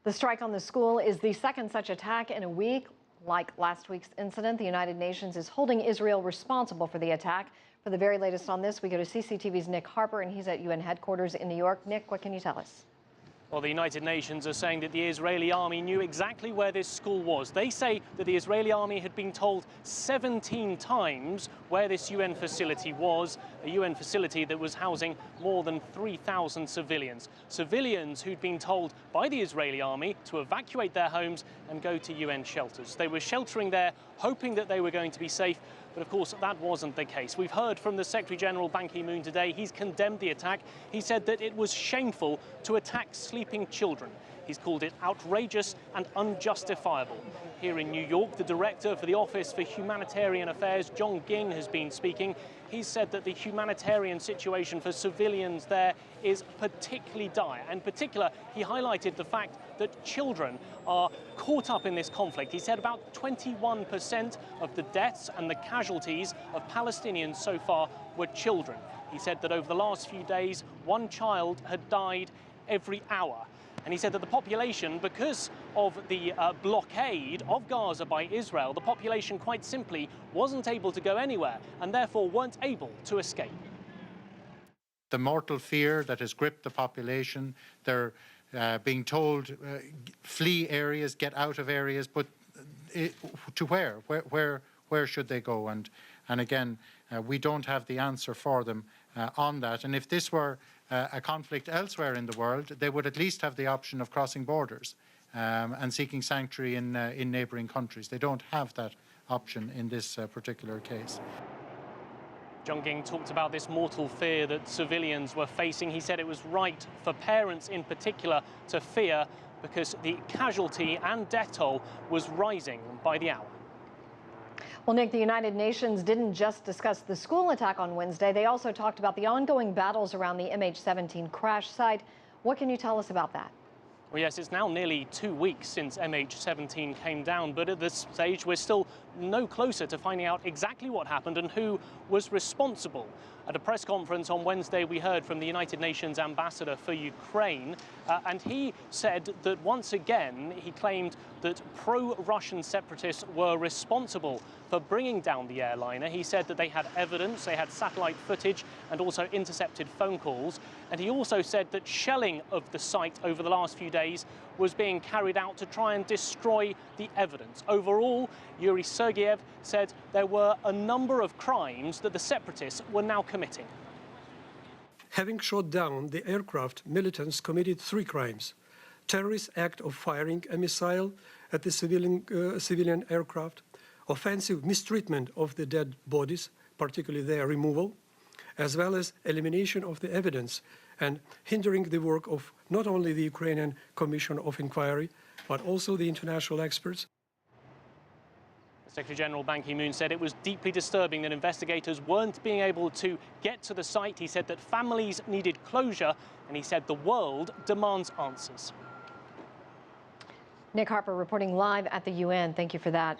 The strike on the school is the second such attack in a week. Like last week's incident, the United Nations is holding Israel responsible for the attack. For the very latest on this, we go to CCTV's Nick Harper, and he's at UN headquarters in New York. Nick, what can you tell us? Well, the United Nations are saying that the Israeli army knew exactly where this school was. They say that the Israeli army had been told 17 times where this UN facility was, a UN facility that was housing more than 3,000 civilians. Civilians who'd been told by the Israeli army to evacuate their homes and go to UN shelters. They were sheltering there, hoping that they were going to be safe. But of course, that wasn't the case. We've heard from the Secretary-General Ban Ki-moon today. He's condemned the attack. He said that it was shameful to attack sleeping children. He's called it outrageous and unjustifiable. Here in New York, the director for the Office for Humanitarian Affairs, John Ging, has been speaking. He said that the humanitarian situation for civilians there is particularly dire. In particular, he highlighted the fact that children are caught up in this conflict. He said about 21% of the deaths and the casualties of Palestinians so far were children. He said that over the last few days, one child had died every hour. And he said that the population, because of the blockade of Gaza by Israel, the population quite simply wasn't able to go anywhere and therefore weren't able to escape. The mortal fear that has gripped the population, they're being told flee areas, get out of areas, but to where? Where should they go? And again, we don't have the answer for them on that. And if this were a conflict elsewhere in the world, they would at least have the option of crossing borders and seeking sanctuary in neighbouring countries. They don't have that option in this particular case. John Ging talked about this mortal fear that civilians were facing. He said it was right for parents in particular to fear because the casualty and death toll was rising by the hour. Well, Nick, the United Nations didn't just discuss the school attack on Wednesday. They also talked about the ongoing battles around the MH17 crash site. What can you tell us about that? Well, yes, it's now nearly 2 weeks since MH17 came down, but at this stage we're still no closer to finding out exactly what happened and who was responsible. At a press conference on Wednesday, we heard from the United Nations ambassador for Ukraine, and he said that once again, he claimed that pro-Russian separatists were responsible for bringing down the airliner. He said that they had evidence, they had satellite footage and also intercepted phone calls. And he also said that shelling of the site over the last few days was being carried out to try and destroy the evidence. Overall, Yuri Sergeyev said there were a number of crimes that the separatists were now committing. Having shot down the aircraft, militants committed 3 crimes. Terrorist act of firing a missile at the civilian aircraft, offensive mistreatment of the dead bodies, particularly their removal, as well as elimination of the evidence and hindering the work of not only the Ukrainian Commission of Inquiry, but also the international experts. Secretary-General Ban Ki-moon said it was deeply disturbing that investigators weren't being able to get to the site. He said that families needed closure, and he said the world demands answers. Nick Harper reporting live at the UN. Thank you for that.